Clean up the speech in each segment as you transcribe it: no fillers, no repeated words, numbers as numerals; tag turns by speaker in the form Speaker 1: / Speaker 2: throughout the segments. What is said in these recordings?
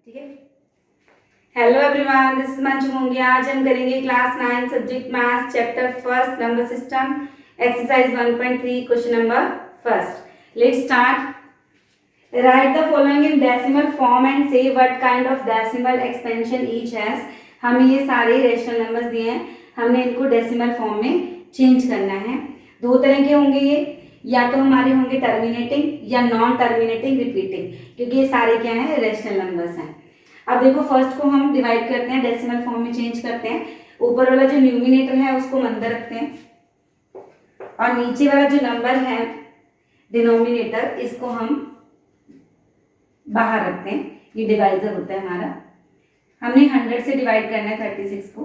Speaker 1: ठीक है। Hello everyone, this is Manju Mongia. आज हम करेंगे class 9 subject maths chapter first number system exercise 1.3 question number first. Let's start. Write the following in decimal form and say what kind of decimal expansion each has. हमें ये सारे rational numbers दिए हैं, हमने इनको डेसिमल फॉर्म में change करना है। दो तरह के होंगे ये, या तो हमारे होंगे टर्मिनेटिंग या नॉन टर्मिनेटिंग रिपीटिंग, क्योंकि ये सारे क्या हैं, रेशनल नंबर्स हैं। अब देखो, फर्स्ट को हम डिवाइड करते हैं, डेसिमल फॉर्म में चेंज करते हैं। ऊपर वाला जो न्यूमिनेटर है उसको अंदर रखते हैं और नीचे वाला जो नंबर है डिनोमिनेटर, इसको हम बाहर रखते हैं। ये डिवाइजर होता है हमारा। हमने 100 से डिवाइड करना है 36 को।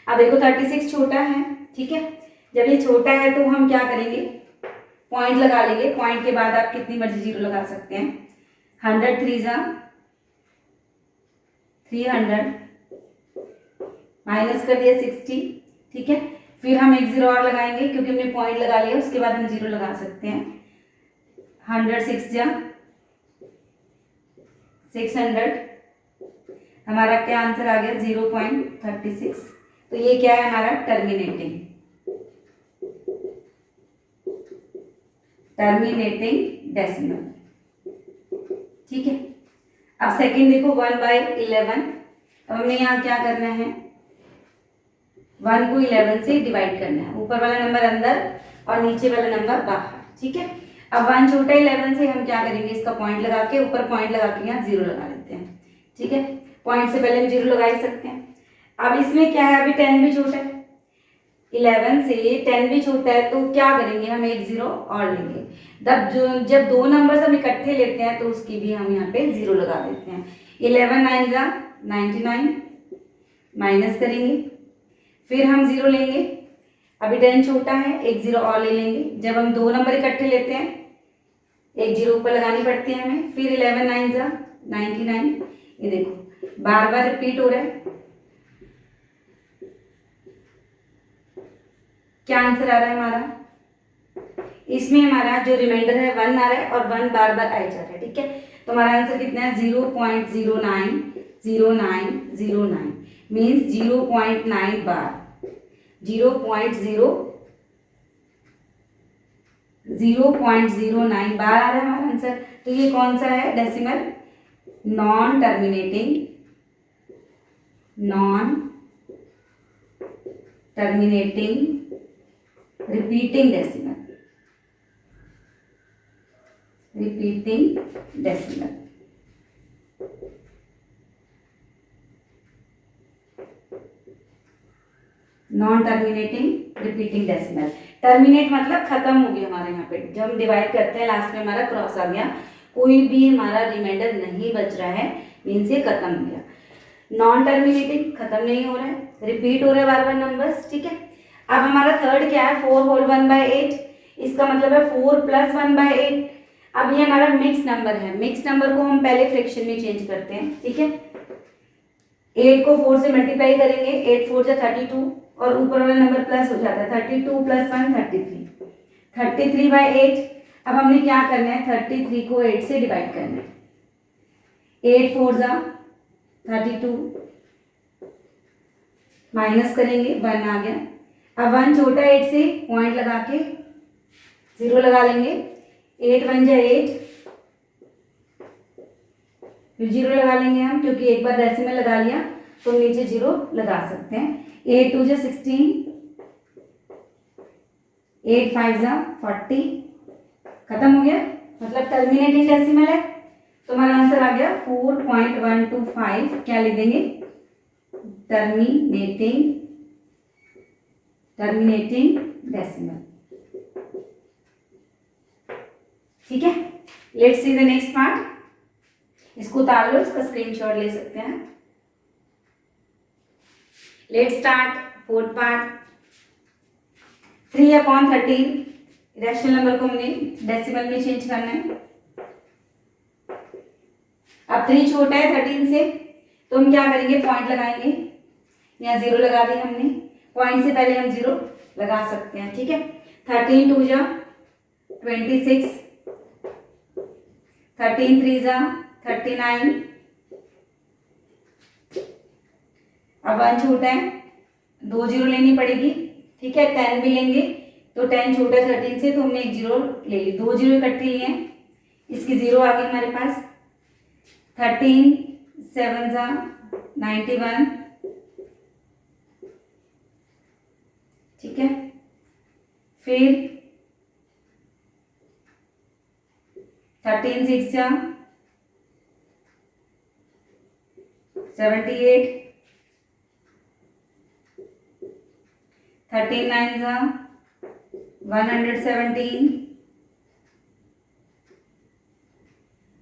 Speaker 1: अब देखो 36 छोटा है, ठीक है। जब ये छोटा है तो हम क्या करेंगे, पॉइंट लगा लेंगे। पॉइंट के बाद आप कितनी मर्जी जीरो लगा सकते हैं। 100 3 जा 300 माइनस कर दिया 60, ठीक है। फिर हम एक जीरो और लगाएंगे क्योंकि हमने पॉइंट लगा लिया, उसके बाद हम जीरो लगा सकते हैं। 100 6 जा 600, हमारा क्या आंसर आ गया 0.36। तो ये क्या है हमारा टर्मिनेटिंग डेसिमल, ठीक है। अब सेकंड देखो 1/11। अब हमने यहाँ क्या करना है, 1 को 11 से डिवाइड करना है। ऊपर वाला नंबर अंदर और नीचे वाला नंबर बाहर, ठीक है। अब 1 छोटा 11 से हम क्या करेंगे, इसका पॉइंट लगा के, ऊपर पॉइंट लगा के यहाँ जीरो लगा लेते हैं, ठीक है। पॉइंट से पहले हम जीरो लगा ही सकते हैं। अब इसमें क्या है, अभी 10 भी छोटा है, 11 से 10 भी छोटा है, तो क्या करेंगे, हम एक जीरो और लेंगे। जब दो नंबर्स हम इकट्ठे लेते हैं तो उसकी भी हम यहाँ पे जीरो लगा देते हैं। 11 9 जा 99 माइनस करेंगे, फिर हम जीरो लेंगे। अभी 10 छोटा है, एक जीरो और ले लेंगे। जब हम दो नंबर इकट्ठे लेते हैं एक जीरो ऊपर लगानी पड़ती है हमें। फिर 11 9 जा 99। ये देखो बार बार रिपीट हो रहा है। क्या आंसर आ रहा है हमारा, इसमें हमारा जो रिमाइंडर है 1 आ रहा है और 1 बार बार आई जा रहा है, ठीक है। तो हमारा आंसर कितना है 0.090909 मीन्स 0.9 बार, 0.09 बार आ रहा है हमारा आंसर। तो ये कौन सा है decimal, non terminating repeating decimal, non terminating repeating decimal. Terminate मतलब खत्म हो गया हमारे यहाँ पे। जब हम डिवाइड करते हैं लास्ट में हमारा क्रॉस आ गया, कोई भी हमारा रिमाइंडर नहीं बच रहा है, मीन्स ये खत्म हो गया। नॉन टर्मिनेटिंग खत्म नहीं हो रहा है, रिपीट हो रहा है बार बार नंबर्स, ठीक है। अब हमारा थर्ड क्या है, 4 होल 1/8। इसका मतलब है 4 प्लस 1/8। अब ये हमारा मिक्स नंबर है। मिक्स नंबर को हम पहले फ्रैक्शन में चेंज करते हैं, ठीक है। 8 को 4 से मल्टीप्लाई करेंगे, 8 4 जा 32 और ऊपर वाला नंबर प्लस हो जाता है। 32 प्लस 1 33/8। अब हमने क्या करना है, 33 को 8 से डिवाइड करना है। 8 4 जा 32 माइनस करेंगे, 1 आ गया। अब 1 छोटा 8 से, पॉइंट लगा के जीरो लगा लेंगे। 8 1 जा 8, फिर जीरो लगा लेंगे हम, क्योंकि एक बार डेसिमल लगा लिया तो नीचे जीरो लगा सकते हैं। 8 2 जा 16, 8 5 जा 40, खत्म हो गया। मतलब टर्मिनेटिंग डेसिमल है। तो हमारा आंसर आ गया 4.125। क्या लिख देंगे, टर्मिनेटिंग डेसिमल, ठीक है। Let's see the next part. इसको उतार लो, इसका स्क्रीनशॉट ले सकते हैं। Let's start fourth part. 3/13 rational number को हमने डेसिमल में चेंज करना है। अब 3 छोटा है 13 से, तो हम क्या करेंगे, पॉइंट लगाएंगे। यहाँ जीरो लगा दी हमने, पॉइंट से पहले हम जीरो लगा सकते हैं, ठीक है। 13 2 जा 26, 13 3 जा 39, अब 1 छोटा है, 2 जीरो लेनी पड़ेगी, ठीक है। 10 भी लेंगे तो 10 छोटा 13 से, तो हमने 1 जीरो ले ली, 2 जीरो इकट्ठे लिए हैं, इसकी जीरो आ गई हमारे पास। 13 7 जा 91, ठीक है। फिर 13 6 जा 78, 13 9 जा 117,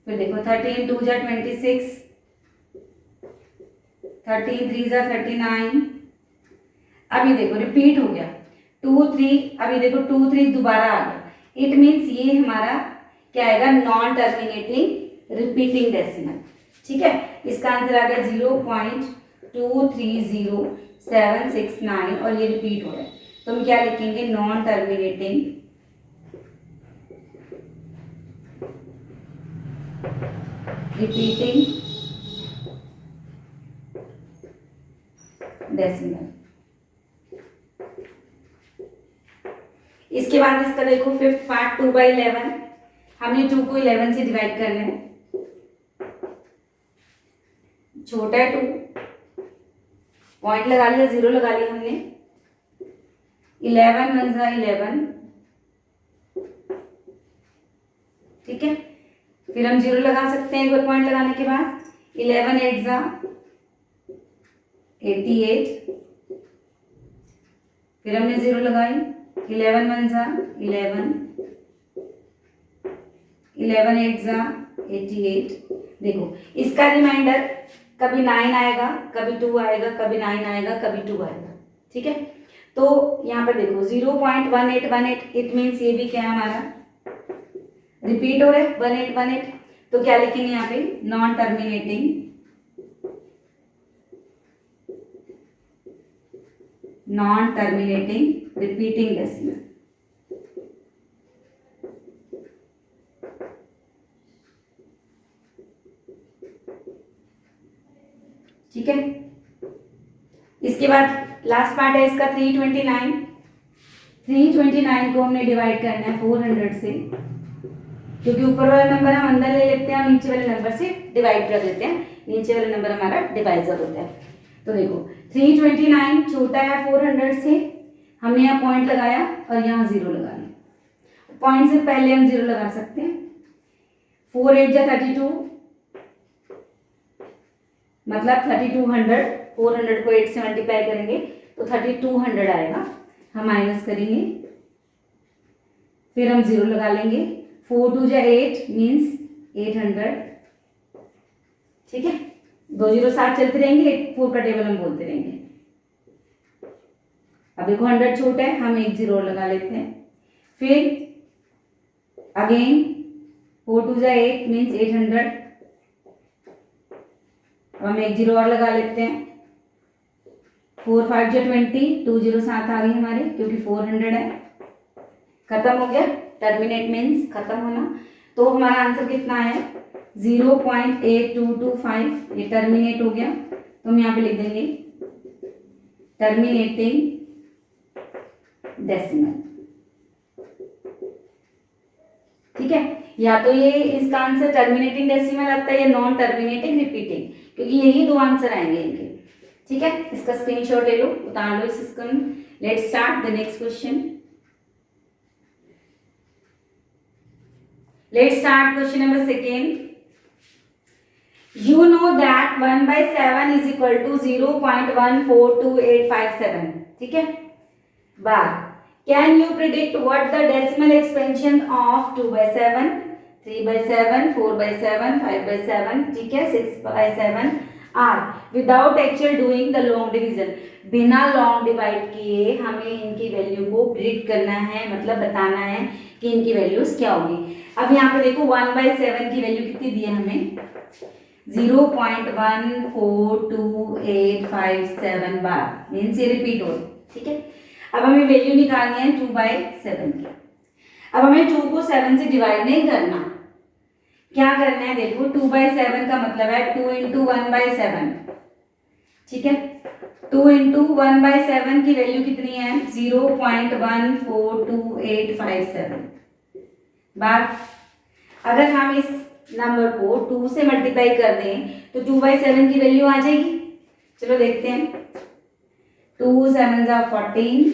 Speaker 1: फिर देखो 13 2 जा 26, 13 3 जा 39, अभी देखो रिपीट हो गया 2 3, अभी देखो 2 3 दोबारा आ गया, इट मीन्स ये हमारा क्या आएगा, नॉन टर्मिनेटिंग रिपीटिंग डेसिमल, ठीक है। इसका आंसर आ गया 0.230769 और ये रिपीट हो रहा है, तो हम क्या लिखेंगे, नॉन टर्मिनेटिंग रिपीटिंग डेसिमल। इसके बाद इसका देखो फिफ्थ पार्ट 2/11, हमने 2 को 11 से डिवाइड करना है, छोटा है 2, पॉइंट लगा लिया, जीरो लगा लिया हमने, 11 1 जा 11, ठीक है। फिर हम जीरो लगा सकते हैं एक बार पॉइंट लगाने के बाद, 11 8 जा 88, फिर हमने जीरो लगाई, 11 1 जा 11, 11 8 जा 88। देखो इसका रिमाइंडर कभी 9 आएगा, कभी 2 आएगा, कभी 9 आएगा, कभी 2 आएगा, ठीक है। तो यहाँ पर देखो 0.1818, इट मीन्स ये भी क्या है हमारा, रिपीट हो रहा है 1818, तो क्या लिखेंगे यहाँ पे, नॉन टर्मिनेटिंग रिपीटिंग डेसिमल, ठीक है। इसके बाद लास्ट पार्ट है इसका 329, 329 को हमने डिवाइड करना है 400 से, क्योंकि ऊपर वाला नंबर हम अंदर ले लेते हैं और नीचे वाले नंबर से डिवाइड कर देते हैं, नीचे वाला नंबर हमारा डिवाइजर होता है। तो देखो 329 छोटा है 400 से, हमने यहाँ पॉइंट लगाया और यहाँ जीरो लगा लिया, पॉइंट से पहले हम जीरो लगा सकते हैं, 4 8 जा 32, मतलब 3200, 400 को 8 से मल्टीप्लाई करेंगे तो 3200 आएगा, हम माइनस करेंगे, फिर हम जीरो लगा लेंगे, 4 2 जा 8 मीन्स 800, ठीक है। 2 जीरो साथ चलते रहेंगे, 4 का टेबल हम बोलते रहेंगे। अब देखो 100 छोटा है, हम 1 जीरो लगा लेते हैं, फिर अगेन 4 2 जा 8 मीन्स 800, अब हम 1 जीरो और लगा लेते हैं, 4 5 जा 20, 2 जीरो साथ आ गई हमारे, क्योंकि 400 है, खत्म हो गया, टर्मिनेट मीन्स खत्म होना। तो हमारा आंसर कितना है, 0.8225, ये टर्मिनेट हो गया, तो हम यहाँ पे लिख देंगे टर्मिनेटिंग डेसिमल, ठीक है। या तो ये इसका आंसर टर्मिनेटिंग डेसिमल आता है या नॉन टर्मिनेटिंग रिपीटिंग, क्योंकि यही दो आंसर आएंगे इनके, ठीक है। इसका स्क्रीनशॉट ले लो, उतार लो इसका। Let's start the next question. Let's start question number second. You know that 1/7 is equal to 0.142857. ठीक है, बार can you predict what the decimal expansion of 2/7, 3/7, 4/7, 5/7, ठीक है, 6/7 are without actual doing the long division. बिना long divide किए हमें इनकी value को predict करना है, मतलब बताना है कि इनकी वैल्यूज क्या होगी। अब यहाँ पे देखो 1/7 की वैल्यू कितनी दी है हमें, 0.142857 बार, मीन्स ये रिपीट हो, ठीक है। अब हमें वैल्यू निकालनी है 2/7 की। अब हमें 2 को 7 से डिवाइड नहीं करना, क्या करना है देखो, 2/7 का मतलब है 2 इंटू 1/7, ठीक है। 2 इंटू 1/7 की वैल्यू कितनी है, 0.142857 बार। अगर हम इस नंबर को 2 से मल्टीप्लाई कर दें तो 2/7 की वैल्यू आ जाएगी। चलो देखते हैं, 2 7 14,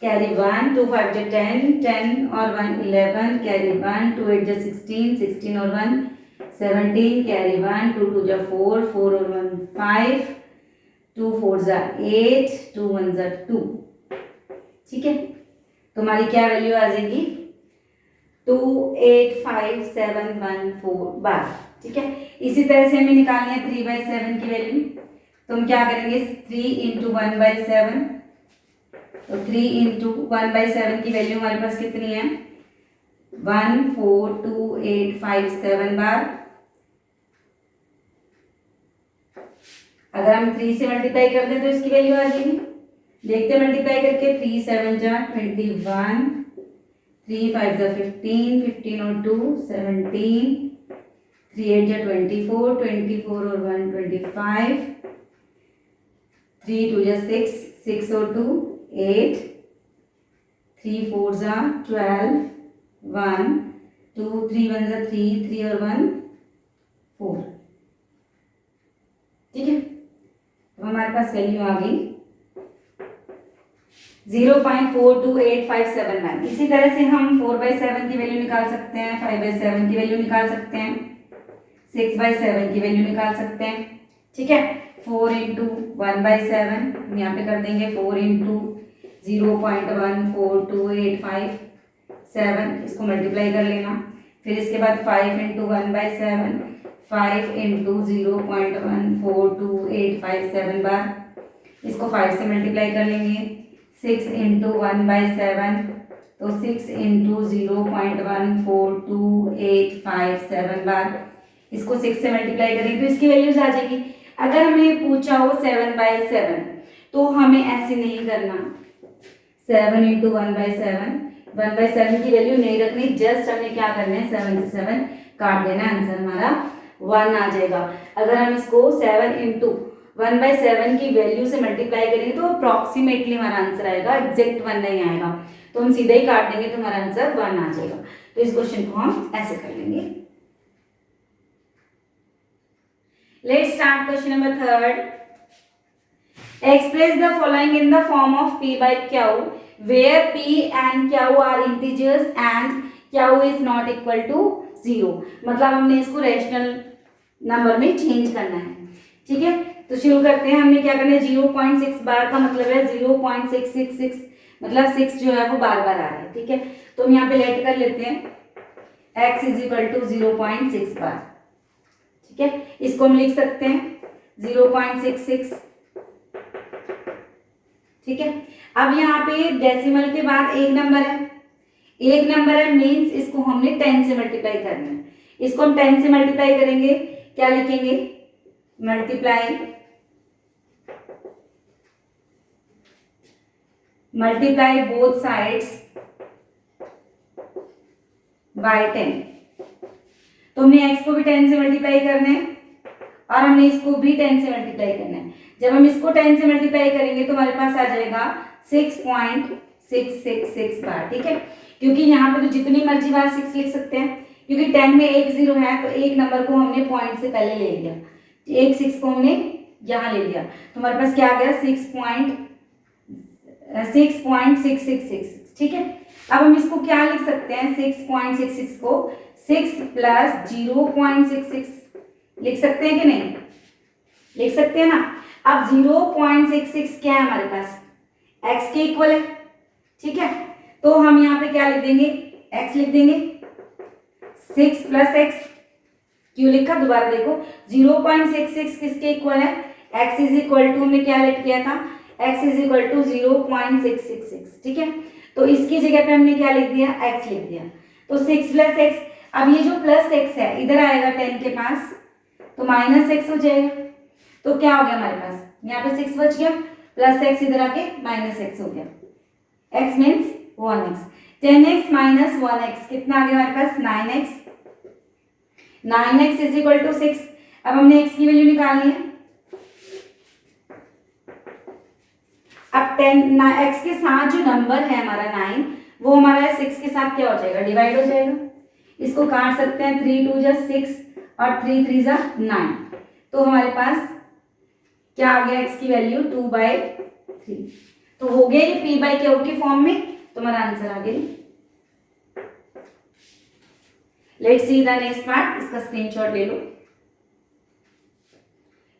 Speaker 1: कैरी 1, 2 5 10, 10 और 1 11, कैरी 1, 2 8 16, 16 और 1 17, कैरी 1, 2 2 4, 4 और 1 5, 2 4 8, 2 1 2, ठीक है। तुम्हारी क्या वैल्यू आ जाएगी, 285,714 बार, ठीक है। इसी तरह से हमें निकालनी है 3/7 की वैल्यू। तो हम क्या करेंगे, 3 इंटू 1/7, तो 3 इंटू 1/7 की वैल्यू हमारे पास कितनी है, 142,857 बार। अगर हम 3 से मल्टीप्लाई कर दें तो इसकी वैल्यू आ जाएगी। देखते हैं मल्टीप्लाई करके, 3 7 जा 21, 3 5 जा 15, 15 और 2 17, 3 8 जा 24, 24 और 1 25, 3 2 जा 6, 6 और 2 8, 3 4 जा 12, 1 2 3 1 जा 3, 3 और 1 4, ठीक है। तो हमारे पास वैल्यू आ गई 0.428571। इसी तरह से हम 4/7 की वैल्यू निकाल सकते हैं, 5/7 की वैल्यू निकाल सकते हैं, 6/7 की वैल्यू निकाल सकते हैं, ठीक है। 4 इंटू 1/7 हम यहाँ पे कर देंगे, 4 इंटू 0.142857, इसको मल्टीप्लाई कर लेना। फिर इसके बाद 5 इंटू 1/7, 5 इंटू 0.142857 बार, इसको 5 से मल्टीप्लाई कर लेंगे। 6 इंटू 1/7, तो 6 इंटू 0.142857 बार, इसको 6 से मल्टीप्लाई करेंगे तो इसकी वैल्यूज आ जाएगी। अगर हमें पूछा हो 7/7 तो हमें ऐसे नहीं करना, 7 इंटू 1/7 की वैल्यू नहीं रखनी, जस्ट हमें क्या करना है, 7 से 7 काट देना, आंसर हमारा 1 आ जाएगा। अगर हम इसको 7 इंटू 1/7 की वैल्यू से मल्टीप्लाई करेंगे तो अप्रॉक्सीमेटली हमारा आंसर आएगा, एग्जैक्ट 1 नहीं आएगा। तो हम सीधे ही काट देंगे तो हमारा आंसर 1 आ जाएगा। तो इस क्वेश्चन को हम ऐसे कर लेंगे। Let's start question number 3rd। Express the following in the form of p by q where p and q are integers and q is not equal to 0। मतलब हमने इसको रैशनल नंबर में चेंज करना है, ठीक है। तो शुरू करते हैं, हमने क्या करना है, 0.6 बार का मतलब है 0.666, मतलब 6 जो है वो बार बार आ रहा है, ठीक है। तो हम यहाँ पे लेट कर लेते हैं x इज इक्वल टू 0.6 बार, ठीक है। इसको हम लिख सकते हैं 0.66, ठीक है। अब यहाँ पे डेसिमल के बाद एक नंबर है, एक नंबर है मीन्स इसको हमने 10 से मल्टीप्लाई करना है। इसको हम 10 से मल्टीप्लाई करेंगे, क्या लिखेंगे, मल्टीप्लाई बोथ साइड्स बाय 10। तो हमने x को भी 10 से मल्टीप्लाई करना है और हमने इसको भी 10 से मल्टीप्लाई करना है। जब हम इसको 10 से मल्टीप्लाई करेंगे तो हमारे पास आ जाएगा 6.666 बार, ठीक है। क्योंकि यहाँ पे तो जितनी मर्जी बार 6 लिख सकते हैं, क्योंकि 10 में एक 0 है तो एक नंबर को हमने पॉइंट से पहले ले लिया, एक 6 को हमने यहाँ ले लिया, तो हमारे पास क्या आ गया 6.6666, ठीक है। अब हम इसको क्या लिख सकते हैं, 6.66 को 6 प्लस 0.66 लिख सकते हैं कि नहीं, लिख सकते हैं ना। अब 0.66 क्या है हमारे पास, x के इक्वल है, ठीक है। तो हम यहाँ पे क्या लिख देंगे, x लिख देंगे, 6 प्लस x, क्यों लिखा दोबारा देखो, 0.66 किसके इक्वल है, x इज इक्वल टू, हमने क्या लेट किया था, x इज इक्वल टू 0.666, ठीक है। तो इसकी जगह पे हमने क्या लिख दिया, x लिख दिया। तो 6 प्लस x, अब ये जो प्लस x है इधर आएगा 10 के पास तो माइनस x हो जाएगा। तो क्या हो गया हमारे पास, यहाँ पे 6 बच गया, प्लस x इधर आके माइनस x हो गया, x means 1x। 10x minus 1x कितना आ गया हमारे पास, 9x। 9x is equal to 6। अब हमने x की वैल्यू निकालनी है। अब 10 x के साथ जो नंबर है हमारा 9, वो हमारा 6 के साथ क्या हो जाएगा, डिवाइड हो जाएगा। इसको काट सकते हैं, 3 2 जा 6 और 3 3 जा 9। तो हमारे पास क्या आ गया, x की वैल्यू 2/3। तो हो गया ये p/q की फॉर्म में, तो हमारा आंसर आ गया। Let's see the next part, इसका स्क्रीनशॉट ले लो।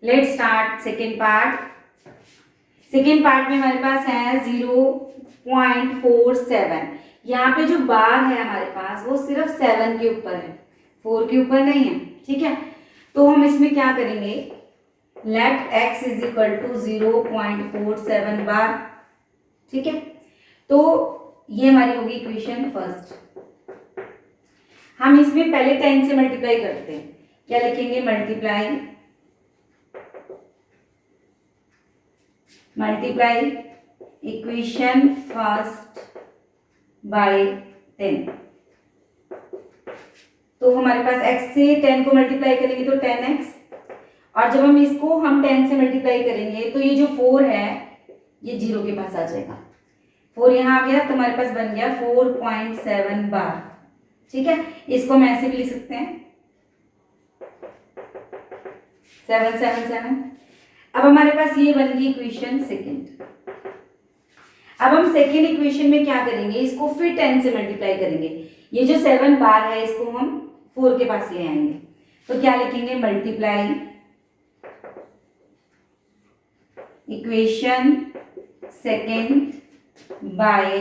Speaker 1: Let's start second part. Second part में हमारे पास है 0.47। यहाँ पे जो बार है हमारे पास वो सिर्फ 7 के ऊपर है, 4 के ऊपर नहीं है, ठीक है। तो हम इसमें क्या करेंगे, let x is equal to 0.47 bar, ठीक है। तो ये हमारी होगी इक्वेशन फर्स्ट। हम इसमें पहले 10 से मल्टीप्लाई करते हैं। क्या लिखेंगे, मल्टीप्लाई इक्वेशन फर्स्ट बाय 10। तो हमारे पास x से 10 को मल्टीप्लाई करेंगे तो 10x, और जब हम इसको 10 से मल्टीप्लाई करेंगे तो ये जो 4 है ये 0 के पास आ जाएगा। 4 यहाँ आ गया तो हमारे पास बन गया 4.7 बार, ठीक है। इसको हम ऐसे भी लिख सकते हैं 777। अब हमारे पास ये बन गई इक्वेशन सेकेंड। अब हम सेकेंड इक्वेशन में क्या करेंगे, इसको फिर 10 से मल्टीप्लाई करेंगे। ये जो 7 बार है इसको हम 4 के पास ले आएंगे। तो क्या लिखेंगे, मल्टीप्लाई इक्वेशन सेकेंड बाय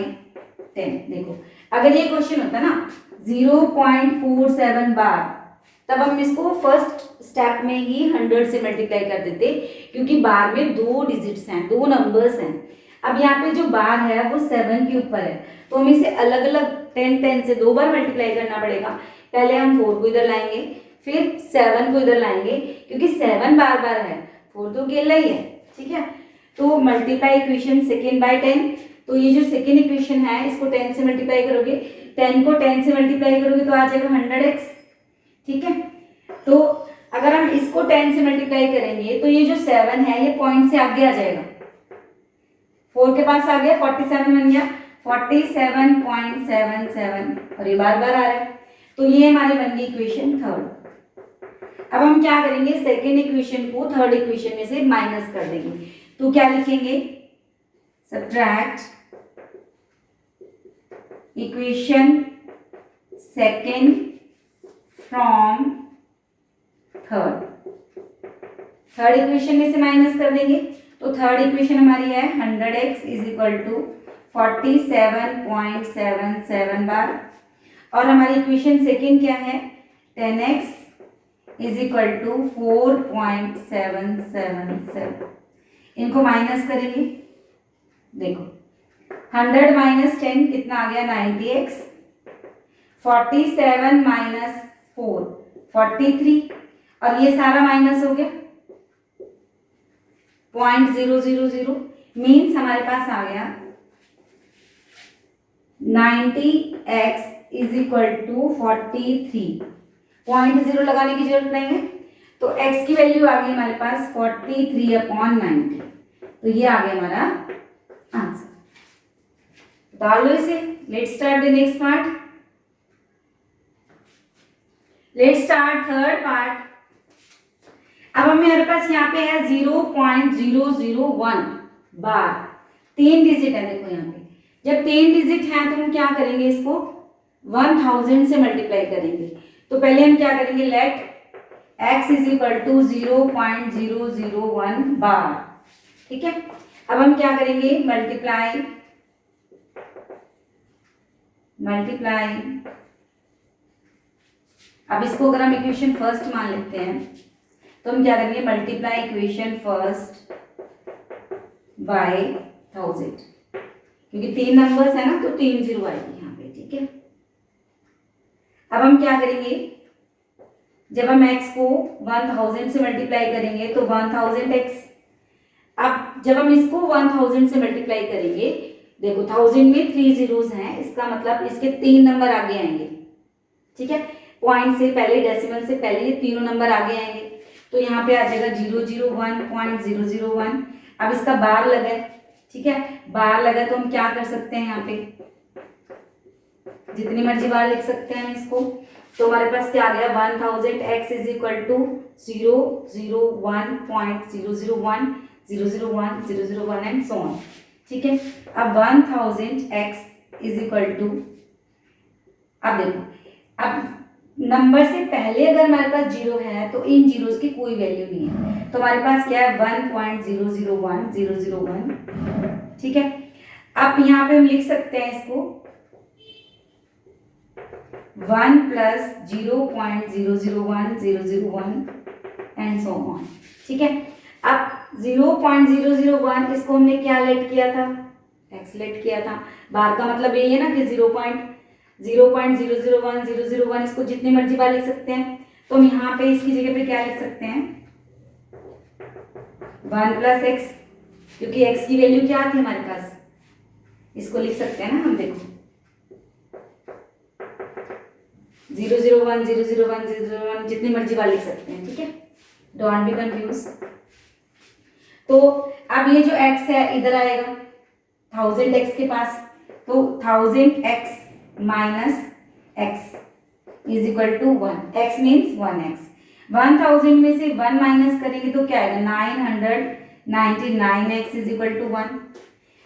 Speaker 1: 10। देखो अगर ये क्वेश्चन होता ना 0.47 बार, तब हम इसको फर्स्ट स्टेप में ही 100 से मल्टीप्लाई कर देते, क्योंकि बार में 2 डिजिट्स हैं, 2 नंबर्स हैं। अब यहाँ पे जो बार है वो 7 के ऊपर है, तो हम इसे अलग अलग 10 से 2 बार मल्टीप्लाई करना पड़ेगा। पहले हम 4 को इधर लाएंगे, फिर 7 को इधर लाएंगे, क्योंकि 7 बार बार है, 4 तो अकेला ही है, ठीक है। तो मल्टीप्लाई इक्वेशन सेकेंड बाय 10। तो ये जो सेकेंड इक्वेशन है इसको 10 से मल्टीप्लाई करोगे, 10 को 10 से मल्टीप्लाई करोगे तो आ जाएगा 100x, ठीक है। तो अगर हम इसको 10 से मल्टीप्लाई करेंगे तो ये जो 7 है ये पॉइंट से आगे आ जाएगा, 4 के पास आ गया, 47 बन गया, 47.77, और ये बार बार आ रहा है। तो ये हमारी बन गई इक्वेशन थर्ड। अब हम क्या करेंगे, सेकेंड इक्वेशन को थर्ड इक्वेशन में से माइनस कर देंगे। तो क्या लिखेंगे, subtract equation second from third. Third equation में से माइनस कर देंगे, तो थर्ड इक्वेशन हमारी है 100x इज इक्वल टू 47.77 बार, और हमारी इक्वेशन सेकेंड क्या है, 10x इज इक्वल टू 4.777। इनको माइनस करेंगे, देखो 100 माइनस 10 कितना आ गया, 90x, 47 माइनस 4 43, और ये सारा माइनस हो गया 0.000, मीन्स हमारे पास आ गया 90x इज इक्वल टू 43। 0.0 लगाने की जरूरत नहीं है, तो x की वैल्यू आ गई हमारे पास 43/90। तो ये आ गया हमारा आंसर। डाल लो इसे। Let's start the next part. Let's start third part. अब हमारे पास यहाँ पे है 0.001 बार, 3 डिजिट है। देखो यहाँ पे जब 3 डिजिट है तो हम क्या करेंगे, इसको 1000 से मल्टीप्लाई करेंगे। तो पहले हम क्या करेंगे, let x is equal to 0.001 bar, ठीक है। अब हम क्या करेंगे, मल्टीप्लाई अब इसको अगर हम इक्वेशन फर्स्ट मान लेते हैं तो हम क्या करेंगे, मल्टीप्लाई इक्वेशन फर्स्ट बाय 1000, क्योंकि 3 नंबर्स है ना तो 3 0 आएगी यहाँ पे, ठीक है। अब हम क्या करेंगे, जब हम x को 1000 से मल्टीप्लाई करेंगे तो 1000x। अब जब हम इसको 1000 से मल्टीप्लाई करेंगे, देखो 1000 में 3 zeros हैं, इसका मतलब इसके 3 नंबर आगे आएंगे, ठीक है। पॉइंट से पहले, डेसिमल से पहले ये तीनों नंबर आगे आएंगे, तो यहाँ पे आ जाएगा 001.001। अब इसका बार लगा है, ठीक है, बार लगा तो हम क्या कर सकते हैं, यहाँ पे जितनी मर्जी बार लिख सकते हैं इसको। तो हमारे पास क्या आ गया, 1000 x is equal to 001.001 and so on, ठीक है। अब 1000 x इज इक्वल टू, अब देखो, अब नंबर से पहले अगर हमारे पास जीरो है तो इन जीरोस की कोई वैल्यू नहीं है, तो हमारे पास क्या है 1.001001, ठीक है। अब यहाँ पे हम लिख सकते हैं इसको 1 प्लस 0.001001 एंड सो ऑन, ठीक है। अब 0.001 इसको हमने क्या लेट किया था, x लेट किया था। बार का मतलब यही है ना कि 0.001 इसको जितनी मर्जी बार लिख सकते हैं, तो हम यहाँ पे इसकी जगह पे क्या लिख सकते हैं 1 प्लस x, क्योंकि x की वैल्यू क्या थी हमारे पास, इसको लिख सकते हैं ना हम, देखो 001 जितनी मर्जी बार लिख सकते हैं, ठीक है, डोंट बी कंफ्यूज। तो अब ये जो x है इधर आएगा 1000x के पास, तो 1000x minus x is equal to 1, x means 1x। 1000 में से 1 माइनस करेंगे तो क्या आएगा 999x इज इक्वल टू 1।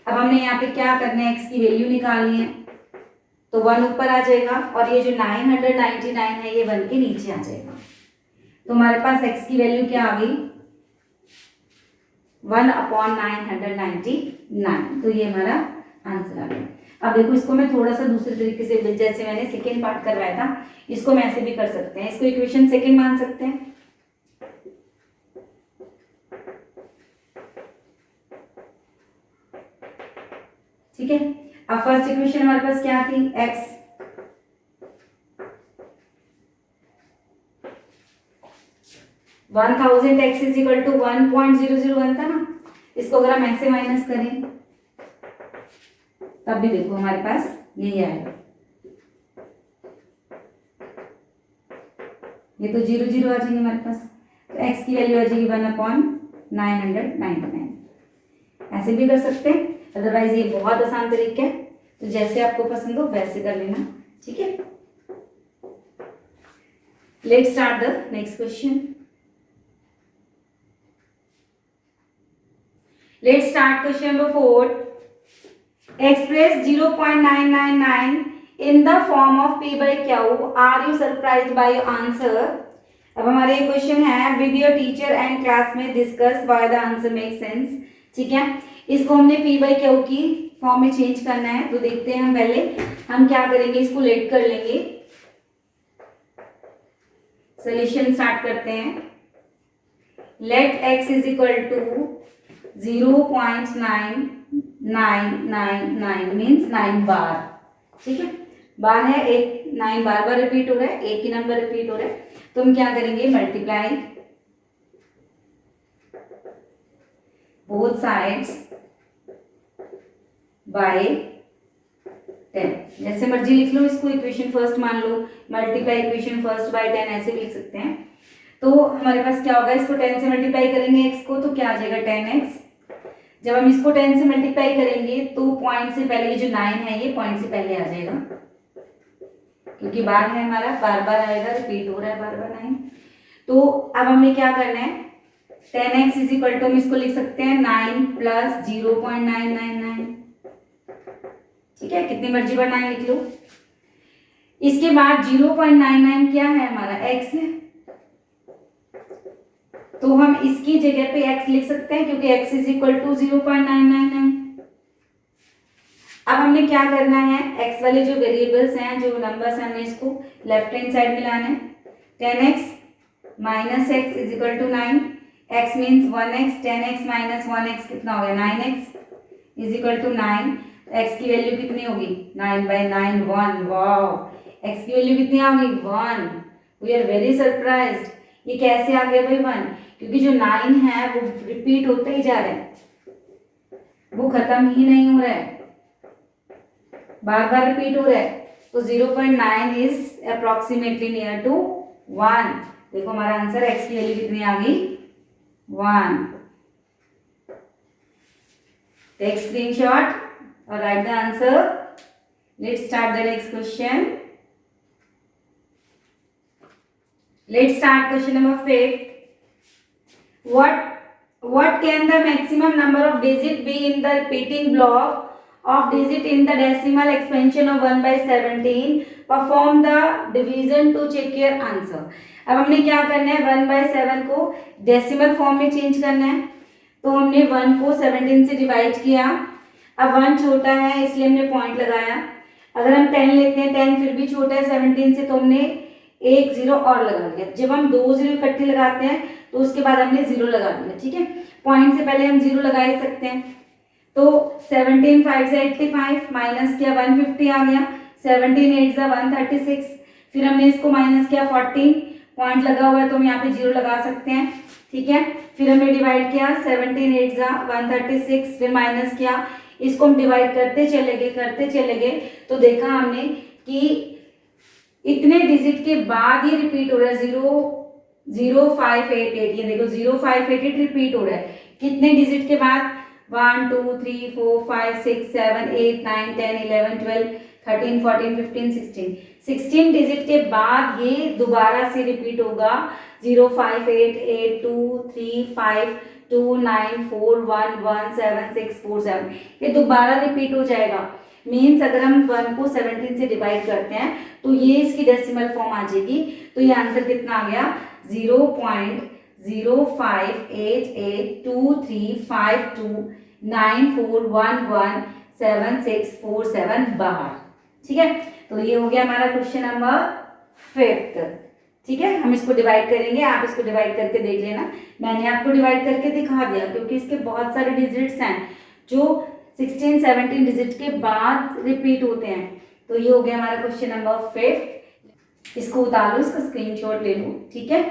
Speaker 1: अब हमने यहाँ पे क्या करना है, x की वैल्यू निकालनी है, तो 1 ऊपर आ जाएगा और ये जो 999 है ये 1 के नीचे आ जाएगा, तो हमारे पास x की वैल्यू क्या आ गई 1/999, तो ये हमारा आंसर आ गया। अब देखो इसको मैं थोड़ा सा दूसरे तरीके से, जैसे मैंने सेकेंड पार्ट करवाया था, इसको मैं ऐसे भी कर सकते हैं, इसको इक्वेशन सेकेंड मान सकते हैं, ठीक है। अब फर्स्ट इक्वेशन हमारे पास क्या थी, x 1000x is equal to 1.001 था ना, इसको अगर हम ऐसे माइनस करें तब भी देखो हमारे पास यही आएगा, ये तो 0 0 आ जाएंगे हमारे पास, तो x की वैल्यू आ जाएगी 1/999। ऐसे भी कर सकते हैं, अदरवाइज ये बहुत आसान तरीका है, तो जैसे आपको पसंद हो वैसे कर लेना, ठीक है। Let's start the next question. Let's start question number 4। Express 0.999 in the form of p by q. Are you surprised by your answer? अब हमारे ये क्वेश्चन है, with your teacher and class में discuss why the answer make sense, ठीक है। इसको हमने p by q की फॉर्म में चेंज करना है, तो देखते हैं हम पहले हम क्या करेंगे, इसको लेट कर लेंगे, सोल्यूशन स्टार्ट करते हैं। Let x is equal to 0.999 means 9 bar, ठीक है, बार है एक, 9 बार बार रिपीट हो रहा है, एक ही नंबर रिपीट हो रहा है, तो हम क्या करेंगे मल्टीप्लाई बोथ साइड्स बाय 10, जैसे मर्जी लिख लो इसको, इक्वेशन फर्स्ट मान लो, मल्टीप्लाई इक्वेशन फर्स्ट बाय 10 ऐसे भी लिख सकते हैं। तो हमारे पास क्या होगा, इसको 10 से मल्टीप्लाई करेंगे x को, तो क्या आ जाएगा 10x। जब हम इसको 10 से मल्टीप्लाई करेंगे तो पॉइंट से पहले ये जो 9 है ये पॉइंट से पहले आ जाएगा, क्योंकि बार है हमारा, बार बार आएगा, रिपीट हो रहा है बार बार 9। तो अब हमने क्या करना है, 10x इज इक्वल टू हम इसको लिख सकते हैं 9 प्लस 0.999, ठीक है, कितनी मर्जी बार 9 लिख लो। इसके बाद 0.99 क्या है हमारा, x है, तो हम इसकी जगह पे x लिख सकते हैं, क्योंकि x इज इक्वल टू 0.999। अब हमने क्या करना है, x वाले जो वेरिएबल्स हैं, जो नंबर्स हैं, हमने इसको लेफ्ट हैंड साइड में लाना है। 10x minus x is equal to 9, x means 1x, 10x minus 1x कितना हो गया 9x is equal to 9, x की वैल्यू कितनी होगी 9/9 1, वाओ, x की वैल्यू कितनी आ गई 1, वी आर वेरी सरप्राइज्ड। ये कैसे आ गया भाई 1, क्योंकि जो 9 है वो रिपीट होते ही जा रहा है, वो खत्म ही नहीं हो रहा है, बार बार रिपीट हो रहा है, तो 0.9 इज अप्रोक्सीमेटली नियर टू 1। देखो हमारा आंसर x की वैल्यू कितनी आ गई, 1। टेक स्क्रीनशॉट और right the answer. Let's start the next question. Let's start question number 5। What can the maximum number of digit be in the repeating block of digit in the decimal expansion of 1/17? Perform the division to check your answer. अब हमने क्या करना है, 1/7 को decimal form में change करना है। तो हमने 1 को 17 से डिवाइड किया। अब 1 छोटा है इसलिए हमने पॉइंट लगाया। अगर हम 10 लेते हैं, 10 फिर भी छोटा है 17 से, तो हमने एक जीरो और लगा लिया। जब हम दो जीरो इकट्ठे लगाते हैं तो उसके बाद हमने जीरो लगा दिया, ठीक है। पॉइंट से पहले हम जीरो लगा ही सकते हैं। तो 17 5 से 85 माइनस किया 150 आ गया। 17 8 से 136, फिर हमने इसको माइनस किया 14, पॉइंट लगा हुआ है तो हम यहाँ पे जीरो लगा सकते हैं, ठीक है। फिर हमने डिवाइड किया 17 8 से 136, फिर माइनस किया, इसको हम डिवाइड करते चले गए तो देखा हमने कि इतने डिजिट के बाद ये रिपीट हो रहा है 0588। ये देखो 0588 रिपीट हो रहा है कितने डिजिट के बाद, 1 2 3 4 5 6 7 8 9 10 11 12 13 14 15 16 डिजिट के बाद ये दोबारा से रिपीट होगा 0588235294117647। ये दोबारा रिपीट हो जाएगा। मीन्स अगर हम 1 को 17 से डिवाइड करते हैं तो ये इसकी डेसिमल फॉर्म आ जाएगी। तो ये आंसर कितना आ गया, 0.0588235294117647 बाहर, ठीक है। तो ये हो गया हमारा क्वेश्चन नंबर 5, ठीक है। हम इसको डिवाइड करेंगे, आप इसको डिवाइड करके देख लेना। मैंने आपको डिवाइड करके दिखा दिया क्योंकि इसके बहुत सारे डिजिट्स हैं जो 16 17 डिजिट के बाद रिपीट होते हैं। तो ये हो गया हमारा क्वेश्चन नंबर 5। इसको उतार लो, इसका स्क्रीनशॉट ले लो, ठीक है।